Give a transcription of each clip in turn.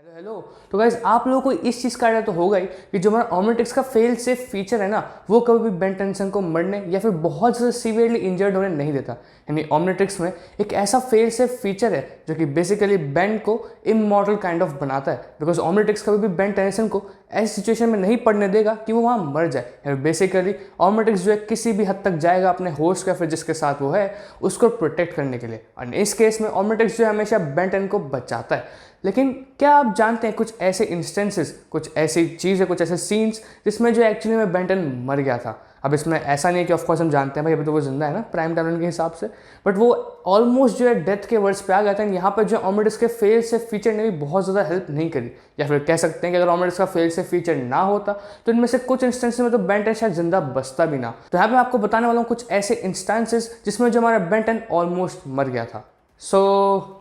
Hello. तो guys आप लोगों को इस चीज़ का आइडिया तो होगा ही कि जो हमारा ओमनिट्रिक्स का फेल सेफ फीचर है ना, वो कभी भी बेन टेंसन को मरने या फिर बहुत ज़्यादा सीवियरली इंजर्ड होने नहीं देता। यानी ओमनिट्रिक्स में एक ऐसा फेल सेफ फीचर है जो कि बेसिकली बेन को इमॉर्टल काइंड ऑफ बनाता है। बिकॉज ओमनिट्रिक्स कभी भी बेन टेंसन को ऐसी सिचुएशन में नहीं पड़ने देगा कि वो वहाँ मर जाए। बेसिकली ओमनिट्रिक्स जो है किसी भी हद तक जाएगा अपने होस्ट या फिर जिसके साथ वो है उसको प्रोटेक्ट करने के लिए। और इस केस में ओमनिट्रिक्स जो है हमेशा बेन टेन को बचाता है। लेकिन क्या आप जानते हैं कुछ ऐसे इंस्टेंसेस, कुछ ऐसी चीज़ें, कुछ ऐसे सीन्स जिसमें जो एक्चुअली में बेन टेन मर गया था। अब इसमें ऐसा नहीं है कि ऑफकोर्स हम जानते हैं भाई अभी तो वो जिंदा है ना प्राइम टाइमलाइन के हिसाब से, बट वो ऑलमोस्ट जो है डेथ के वर्ड्स पे आ गया था। यहाँ पर जो ओमनिट्रिक्स के फेल से फीचर ने भी बहुत ज़्यादा हेल्प नहीं करी, या फिर कह सकते हैं कि अगर ओमनिट्रिक्स का फेल से फीचर ना होता तो इनमें से कुछ इंस्टेंसेस में तो बेन टेन शायद जिंदा बचता भी ना। तो यहाँ पे मैं आपको बताने वाला हूँ कुछ ऐसे इंस्टेंसेस जिसमें जो हमारा बेन टेन ऑलमोस्ट मर गया था। So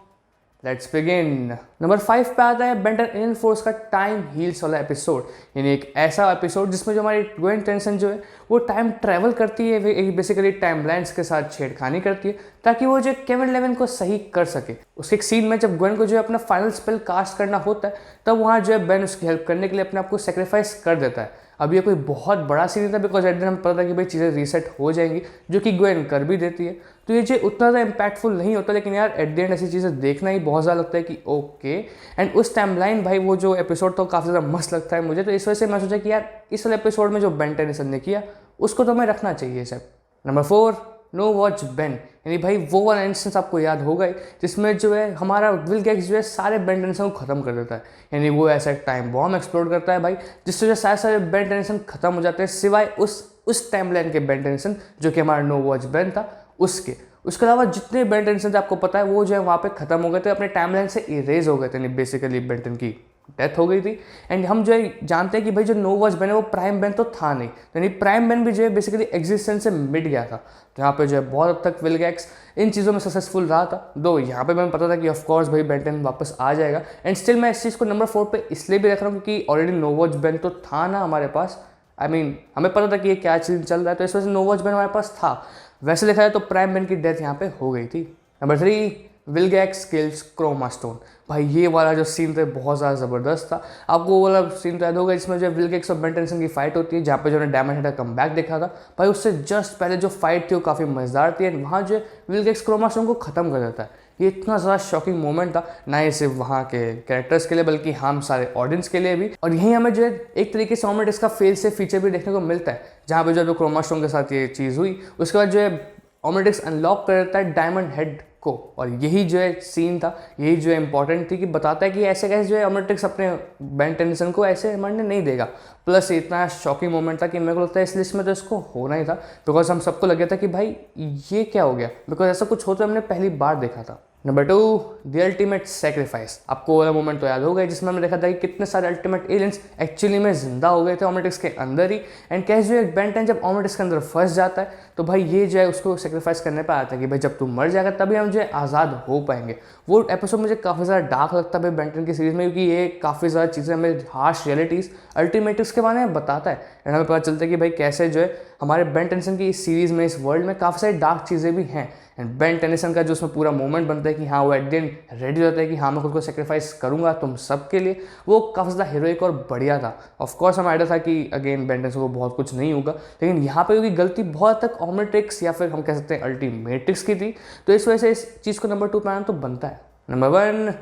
let's begin. नंबर 5 पे आता है बेन टेन एलियन फोर्स का टाइम हील्स वाला एपिसोड। यानी एक ऐसा एपिसोड जिसमें जो हमारी ग्वेन टेंसन जो है वो टाइम ट्रैवल करती है, बेसिकली टाइम लाइन्स के साथ छेड़खानी करती है ताकि वो जो केविन लेविन को सही कर सके। उसके एक सीन में जब ग्वेन को जो है अपना फाइनल स्पेल कास्ट करना होता है तब वहाँ जो है बेन उसकी हेल्प करने के लिए अपने आप को सेक्रीफाइस कर देता है। अब ये कोई बहुत बड़ा सीन नहीं था बिकॉज एट दिन हमें पता था कि भाई चीज़ें रीसेट हो जाएंगी, जो कि ग्वेन कर भी देती है। तो ये जो उतना ज़्यादा इंपैक्टफुल नहीं होता, लेकिन यार एट द एंड ऐसी चीज़ें देखना ही बहुत ज़्यादा लगता है कि ओके। एंड उस टाइमलाइन भाई वो जो एपिसोड तो काफ़ी ज़्यादा मस्त लगता है मुझे। तो इस वजह से मैं सोचा कि यार इस वाले एपिसोड में जो बेन टेनिसन ने किया उसको तो हमें रखना चाहिए सब। Number 4, no watch ban. यानी भाई वो वाला इंस्टेंस आपको याद होगा ही जिसमें जो है हमारा विल गेट्स जो है सारे बेन टेंसन को खत्म कर देता है। यानी वो ऐसा एक टाइम बॉम्ब एक्सप्लोड करता है भाई जिससे जो सारे बेन टेंसन खत्म हो जाते हैं सिवाय उस टाइमलाइन के बेन टेंसन जो कि हमारा नो वॉच बेन था उसके अलावा जितने बेन टेंसन थे आपको पता है वो जो है वहाँ पे खत्म हो गए थे, अपने टाइमलाइन से इरेज हो गए थे। यानी बेसिकली बेन टेन की डेथ हो गई थी। एंड हम जो है जानते हैं कि भाई जो नो वॉच बेन है वो प्राइम बेन तो था नहीं, यानी प्राइम बेन भी जो है बेसिकली एग्जिस्टेंस से मिट गया था। तो यहाँ पे जो है बहुत हद तक विलगैक्स इन चीज़ों में सक्सेसफुल रहा था। दो यहाँ पे मैंने पता था कि ऑफकोर्स भाई बेन टेन वापस आ जाएगा। एंड स्टिल मैं इस चीज़ को नंबर 4 पे इसलिए भी रख रहा हूँ क्योंकि ऑलरेडी नो वॉच बेन तो था ना हमारे पास। हमें पता था कि ये क्या चीज़ चल रहा है, तो इस वजह से नो वॉच बेन हमारे पास था। वैसे देखा जाए तो प्राइम बेन की डेथ यहाँ पे हो गई थी। Number 3, Vilgax kills chroma stone. भाई ये वाला जो सीन था बहुत ज़्यादा ज़बरदस्त था। आपको वो वाला सीन तो याद होगा जिसमें जो विलगैक्स और बेन टेंसन की फाइट होती है, जहाँ पे जो ने डायमंड हेड का कमबैक देखा था। भाई उससे जस्ट पहले जो फाइट थी वो काफ़ी मज़ेदार थी। एंड वहाँ जो विलगैक्स क्रोमा स्टोन को ख़त्म कर देता है। ये इतना ज़्यादा शॉकिंग मोमेंट था, ना ही सिर्फ वहाँ के कैरेक्टर्स के लिए बल्कि हम सारे ऑडियंस के लिए भी। और यहीं हमें जो है एक तरीके से ओमनिट्रिक्स का फेल से फीचर भी देखने को मिलता है, जहाँ पे जो क्रोमा स्टोन के साथ ये चीज़ हुई उसके बाद जो है ओमनिट्रिक्स अनलॉक कर देता है डायमंड हेड को। और यही जो है सीन था, यही जो है इंपॉर्टेंट थी कि बताता है कि ऐसे कैसे जो है ओमनिट्रिक्स अपने बेन टेंसन को ऐसे मरने नहीं देगा। प्लस इतना शॉकिंग मोमेंट था कि मेरे को लगता है इस लिस्ट में तो इसको होना ही था, बिकॉज हम सबको लग गया था कि भाई ये क्या हो गया, बिकॉज ऐसा कुछ हो तो हमने पहली बार देखा था। Number 2, the ultimate sacrifice. आपको वाला मोमेंट तो याद होगा जिसमें हमने देखा था कि कितने सारे अल्टीमेट एलियंस एक्चुअली में जिंदा हो गए थे ओमनिट्रिक्स के अंदर ही। एंड कैसे जो है बेन टेन जब ओमनिट्रिक्स के अंदर फंस जाता है तो भाई ये जो है उसको सेक्रीफाइस करने पर आता है कि भाई जब तू मर जाएगा तभी हम जो है आज़ाद हो पाएंगे। वो एपिसोड मुझे काफ़ी ज़्यादा डार्क लगता है बेन टेन की सीरीज़ में, क्योंकि ये काफ़ी ज़्यादा चीज़ें हमें हार्श रियलिटीज़ अल्टीमेटिव्स के बारे में बताता है। एंड हमें पता चलता है कि भाई कैसे जो है हमारे बेन टेंसन की इस सीरीज़ में, इस वर्ल्ड में काफ़ी सारी डार्क चीज़ें भी हैं। एंड बेन टेनिसन का जो उसमें पूरा मोमेंट बनता है कि हाँ वो एट द एंड रेडी हो जाता है कि हाँ मैं खुद को सेक्रीफाइस करूँगा तुम सब के लिए, वो काफ़ी ज़्यादा हीरोइक और बढ़िया था। ऑफकोर्स हमें आइडिया था कि अगेन बेन टेनिसन को बहुत कुछ नहीं होगा, लेकिन यहाँ पे क्योंकि गलती बहुत तक ओमनिट्रिक्स या फिर हम कह सकते हैं अल्टीमेट्रिक्स की थी, तो इस वजह से इस चीज़ को नंबर 2 पे आना तो बनता है। नंबर 1,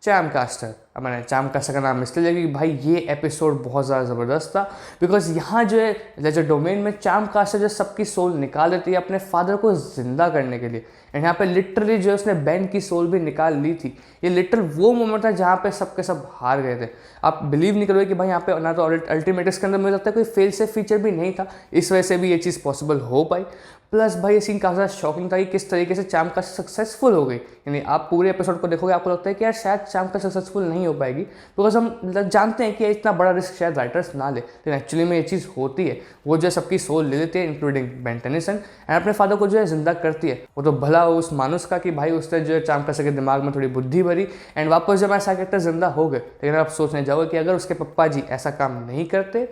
चैमकास्टर। अब मैंने चैमकास्टर का नाम इसलिए लिया क्योंकि भाई ये एपिसोड बहुत ज़्यादा ज़बरदस्त था, बिकॉज यहाँ जो है लेजर डोमेन में चैमकास्टर जो सबकी सोल निकाल देती है अपने फादर को जिंदा करने के लिए। एंड यहाँ पे लिटरली जो है उसने बेन की सोल भी निकाल ली थी। ये लिटरल वो मोमेंट था जहाँ पे सबके सब हार गए थे। आप बिलीव नहीं करोगे कि भाई यहाँ पे ना तो अल्टीमेट्रिक्स के अंदर मुझे लगता है कोई फेल से फीचर भी नहीं था, इस वजह से भी ये चीज़ पॉसिबल हो पाई। प्लस भाई ये सीन काफ़ी ज़्यादा शॉकिंग था कि किस तरीके से चैमकास्टर सक्सेसफुल हो गई। यानी आप पूरे एपिसोड को देखोगे आपको लगता है कि यार शायद चैमकास्टर सक्सेसफुल नहीं हो पाएगी, बिकॉज हम जानते हैं कि इतना बड़ा रिस्क शायद राइटर्स ना ले, लेकिन एक्चुअली में ये चीज़ होती है। वो जो सबकी सोल ले लेती है इंक्लूडिंग बेन टेनिसन, एंड अपने फादर को जो है जिंदा करती है। वो तो भला उस मानुस का कि भाई उसने जो है चैमकास्टर के दिमाग में थोड़ी बुद्धि भरी एंड वापस जब ऐसा कैरेक्टर जिंदा हो गए। लेकिन आप सोचने जाओगे कि अगर उसके पप्पा जी ऐसा काम नहीं करते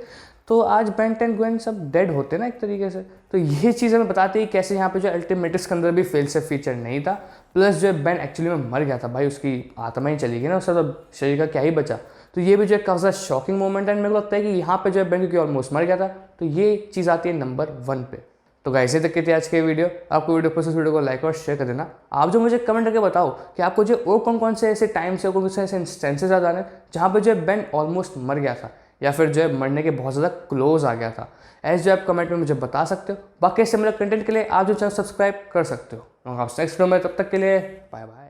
तो आज बेन 10 ग्वेन सब डेड होते ना एक तरीके से। तो ये चीज़ हमें बताती है कैसे यहाँ पे जो अल्टीमेटिक्स के अंदर भी फेल सेफ फीचर नहीं था, प्लस जो बेन एक्चुअली में मर गया था भाई, उसकी आत्मा ही चली गई ना, उसका तो शरीर का क्या ही बचा। तो ये भी जो है काफ़ी ज़्यादा शॉकिंग मोमेंट है, मेरे को लगता है कि यहाँ पे जो है बेन क्योंकि ऑलमोस्ट मर गया था, तो ये चीज़ आती है नंबर 1 पे। तो गाइस ये तक की थी आज की वीडियो। आपको वीडियो पसंद, वीडियो को लाइक और शेयर कर देना। आप जो मुझे कमेंट करके बताओ कि आपको जो और कौन कौन से ऐसे टाइम्स है, कौन से ऐसे इंस्टेंसेस याद आ रहे हैं जहाँ पे जो है बेन ऑलमोस्ट मर गया था या फिर जो है मरने के बहुत ज़्यादा क्लोज आ गया था। ऐसे जो आप कमेंट में मुझे बता सकते हो। बाकी सिमिलर कंटेंट के लिए आप जो चैनल सब्सक्राइब कर सकते हो। आपसे नेक्स्ट वीडियो में, तब तक के लिए बाय बाय।